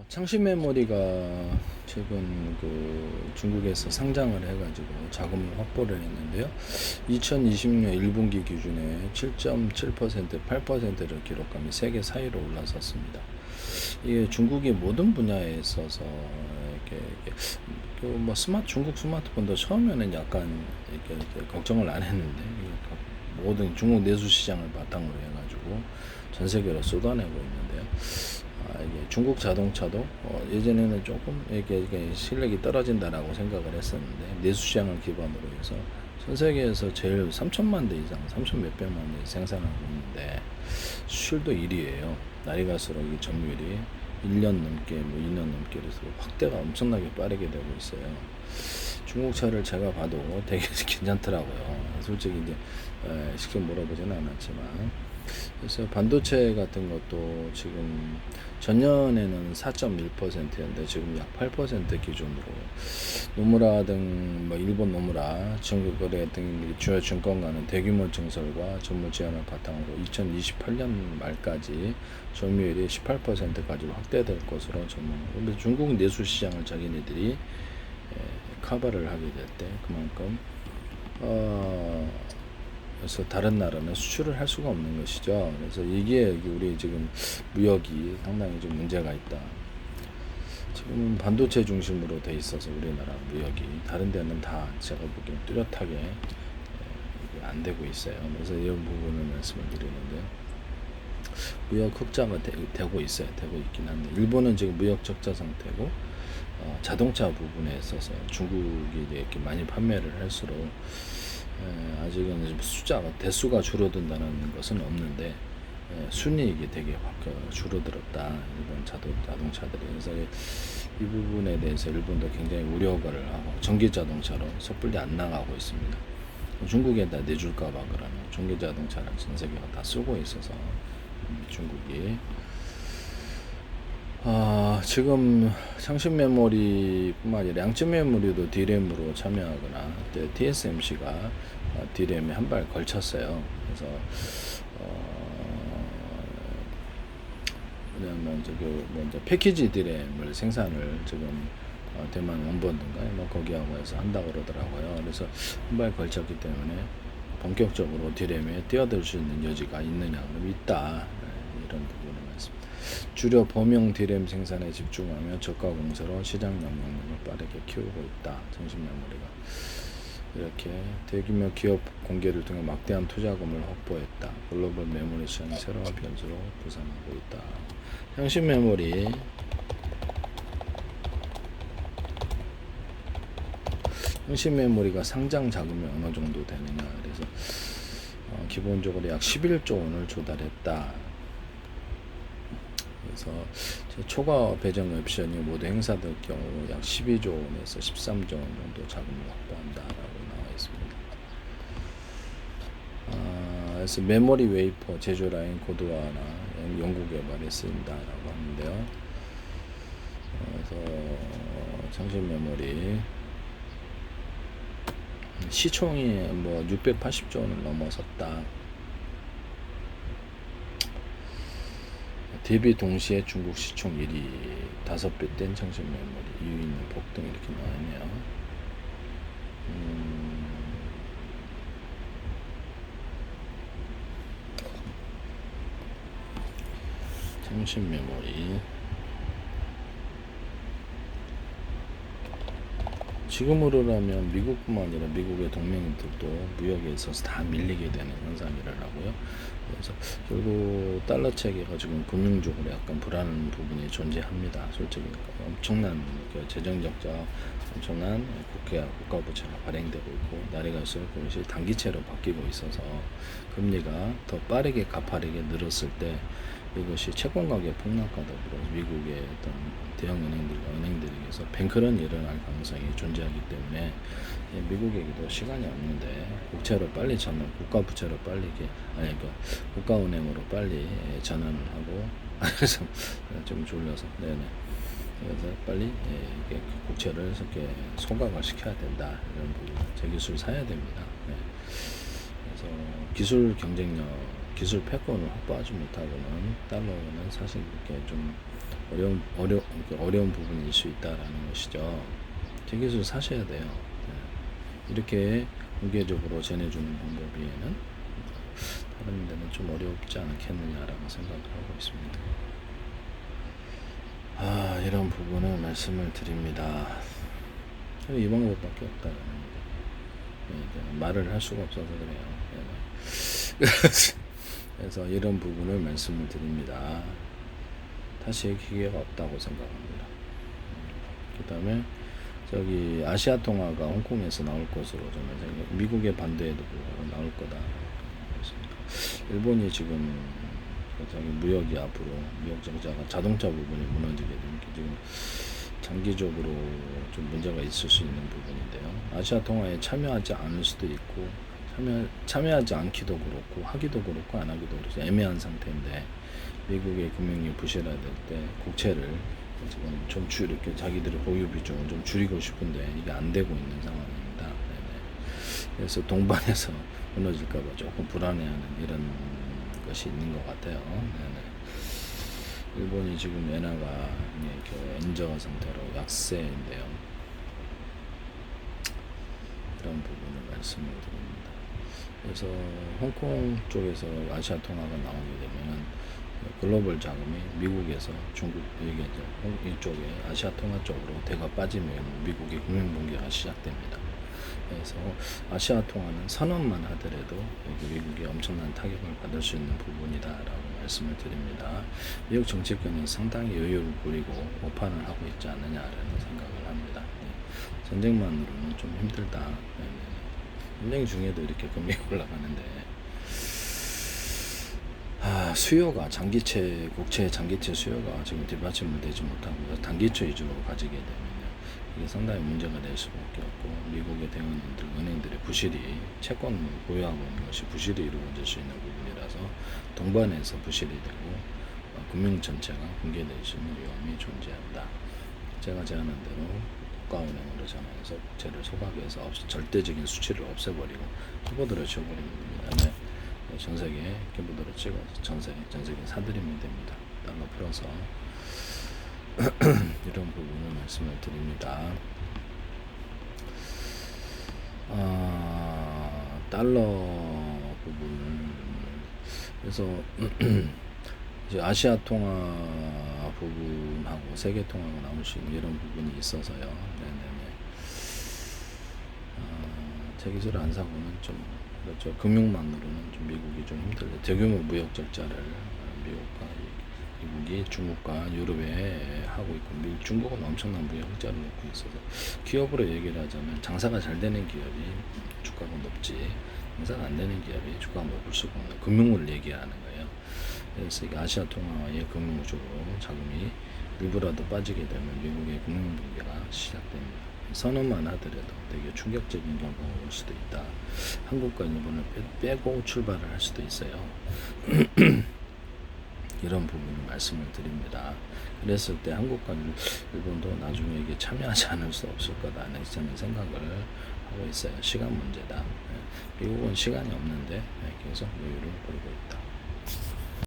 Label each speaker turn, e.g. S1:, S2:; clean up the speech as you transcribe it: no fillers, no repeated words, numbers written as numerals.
S1: 창신 메모리가 최근 중국에서 상장을 해가지고 자금을 확보를 했는데요. 2020년 1분기 기준에 7.7%, 8%를 기록하며 세계 4위로 올라섰습니다. 이게 중국이 모든 분야에 있어서 중국 스마트폰도 처음에는 약간 이렇게 걱정을 안 했는데 모든 중국 내수 시장을 바탕으로 해가지고 전 세계로 쏟아내고 있는데요. 이게 중국 자동차도 예전에는 조금 이게 실력이 떨어진다라고 생각을 했었는데 내수 시장을 기반으로 해서 전 세계에서 제일 3천만 대 이상, 3천 몇백만 대 생산하고 있는데 수출도 1위예요. 날이 갈수록 이 점유율이 1년 넘게, 2년 넘게 그래서 확대가 엄청나게 빠르게 되고 있어요. 중국 차를 제가 봐도 되게 괜찮더라고요. 솔직히 이제 쉽게 물어보지는 않았지만, 그래서 반도체 같은 것도 지금 전년에는 4.1%였는데 지금 약 8% 기준으로 노무라 등 일본 노무라, 중국 거래 등 주요 증권가는 대규모 증설과 전무 제한을 바탕으로 2028년 말까지 점유율이 18%까지 확대될 것으로 전망하고, 근데 중국 내수 시장을 자기네들이 커버를 하게 될 때 그만큼 그래서 다른 나라는 수출을 할 수가 없는 것이죠. 그래서 이게 우리 지금 무역이 상당히 좀 문제가 있다. 지금 반도체 중심으로 돼 있어서 우리나라 무역이 다른 데는 다 제가 보기엔 뚜렷하게 안 되고 있어요. 그래서 이런 부분을 말씀을 드리는데, 무역 흑자가 되고 있어요. 되고 있긴 한데 일본은 지금 무역 적자 상태고, 자동차 부분에 있어서 중국이 이렇게 많이 판매를 할수록 아직은 대수가 줄어든다는 것은 없는데 순이익이 되게 확 줄어들었다, 일본 자동차들이. 그래서 이 부분에 대해서 일본도 굉장히 우려를 하고 전기 자동차로 섣불리 안 나가고 있습니다. 중국에다 내줄까봐 그러는, 전기 자동차를 전 세계가 다 쓰고 있어서 중국이 지금 창신 메모리뿐만 아니라 양측 메모리도 D램으로 참여하거나 TSMC가 D램에 한 발 걸쳤어요. 그래서 왜냐면 먼저 패키지 D램을 생산을 지금 대만 원본인가 거기하고 해서 한다고 그러더라고요. 그래서 한 발 걸쳤기 때문에 본격적으로 D램에 뛰어들 수 있는 여지가 있느냐, 그럼 있다. 이런 부분을 말씀드립니다. 주로 범용 D램 생산에 집중하며 저가 공세로 시장 영향력을 빠르게 키우고 있다. 창신 메모리가 이렇게 대규모 기업 공개를 통해 막대한 투자금을 확보했다. 글로벌 메모리 시장이 새로운 변수로 부상하고 있다. 창신 메모리 창신 메모리가 상장 자금이 어느 정도 되느냐, 그래서 기본적으로 약 11조 원을 조달했다. 그래서 초과 배정 옵션이 모두 행사될 경우 약 12조 원에서 13조 원 정도 자금을 확보한다라고 나와 있습니다. 그래서 메모리 웨이퍼 제조 라인 고도화나 연구 개발에 쓰인다라고 하는데요. 그래서 창신 메모리 시총이 680조 원을 넘어섰다. 대비 동시에 중국 시총 1위, 5배 뗀 창신 메모리, 2위는 복등 이렇게 나와있네요. 창신 메모리 지금으로라면 미국뿐만 아니라 미국의 동맹들도 무역에 있어서 다 밀리게 되는 현상이라고요. 그래서 결국 달러 체계가 지금 금융적으로 약간 불안한 부분이 존재합니다. 솔직히 엄청난 재정 적자, 엄청난 국가 부채가 발행되고 있고, 날이 갈수록 그것이 단기채로 바뀌고 있어서 금리가 더 빠르게 가파르게 늘었을 때 이것이 채권 가격 폭락과 더불어 미국의 어떤 대형 은행들에게서 뱅크런이 일어날 가능성이 존재하기 때문에 미국에게도 시간이 없는데 국채로 빨리 국가 부채로 빨리 국가은행으로 빨리 전환을 하고 그래서 좀 졸려서 그래서 빨리 국채를 이렇게 소각을 시켜야 된다, 이런 부분 제기술 사야 됩니다. 그래서 기술 경쟁력, 기술 패권을 확보하지 못하고는 달러는 사실 이렇게 좀 어려운 부분일 수 있다라는 것이죠. 티켓을 사셔야 돼요. 네. 이렇게 공개적으로 전해주는 방법에는 다른 데는 좀 어렵지 않겠느냐라고 생각을 하고 있습니다. 이런 부분을 말씀을 드립니다. 이 방법밖에 없다라는 네, 말을 할 수가 없어서 그래요. 네. 그래서 이런 부분을 말씀을 드립니다. 다시 기회가 없다고 생각합니다. 그 다음에 저기 아시아 통화가 홍콩에서 나올 것으로 저는 생각, 미국의 반대에도 불구하고 나올 거다. 일본이 지금 자기 무역이 앞으로 무역 정자가 자동차 부분이 무너지게 되면 지금 장기적으로 좀 문제가 있을 수 있는 부분인데요. 아시아 통화에 참여하지 않을 수도 있고 참여하지 않기도 그렇고 하기도 그렇고 안 하기도 그렇고 애매한 상태인데 미국의 금융이 부실화될 때 국채를 지금 좀 이렇게 자기들의 보유 비중을 좀 줄이고 싶은데 이게 안 되고 있는 상황입니다. 네네. 그래서 동반해서 무너질까봐 조금 불안해하는 이런 것이 있는 것 같아요. 네네. 일본이 지금 엔화가 이렇게 엔저 상태로 약세인데요. 이런 부분을 말씀을 드립니다. 그래서 홍콩 쪽에서 아시아 통화가 나오게 되면은 글로벌 자금이 미국에서 중국 이쪽에 아시아 통화 쪽으로 대가 빠지면 미국의 금융 붕괴가 시작됩니다. 그래서 아시아 통화는 선언만 하더라도 미국이 엄청난 타격을 받을 수 있는 부분이다라고 말씀을 드립니다. 미국 정치권이 상당히 여유를 부리고 오판을 하고 있지 않느냐라는 생각을 합니다. 네. 전쟁만으로는 좀 힘들다. 전쟁 중에도 이렇게 금리 올라가는데 수요가 국채 장기채 수요가 지금 뒷받침을 되지 못하고 단기채 위주로 가지게 되면요 이게 상당히 문제가 될 수밖에 없고 미국의 대은행들 은행들의 부실이 채권 보유하고 있는 것이 부실이 이루어질 수 있는 부분이라서 동반해서 부실이 되고 금융 전체가 붕괴될 수 있는 위험이 존재한다. 제가 제안한 대로 국가은행으로 전화해서 국채를 소각해서 절대적인 수치를 없애버리고 키보드를 쳐버리는 겁니다. 네. 전 세계 키보드를 찍어서 전 세계 사드리면 됩니다. 달러 풀어서 이런 부분을 말씀을 드립니다. 달러 부분 그래서 이제 아시아 통화 부분하고 세계 통화가 나올 수 있는 이런 부분이 있어서요. 네네네. 제기세를 안 사고는 좀 그렇죠. 금융만으로는 좀 미국이 좀 힘들죠. 대규모 무역 적자를 미국이 중국과 유럽에 하고 있고 중국은 엄청난 무역 흑자를 놓고 있어서 기업으로 얘기를 하자면 장사가 잘 되는 기업이 주가가 높지 장사가 안 되는 기업이 주가가 높을 수가 없는 금융을 얘기하는 거예요. 그래서 이게 아시아 통화의 금융적으로 자금이 일부라도 빠지게 되면 미국의 금융 붕괴가 시작됩니다. 선언만 하더라도 되게 충격적인 결과가 올 수도 있다. 한국과 일본을 빼고 출발을 할 수도 있어요. 이런 부분을 말씀을 드립니다. 그랬을 때 한국과 일본도 나중에 이게 참여하지 않을 수 없을 거다는 저는 생각을 하고 있어요. 시간 문제다. 미국은 시간이 없는데 계속 여유를 부리고 있다.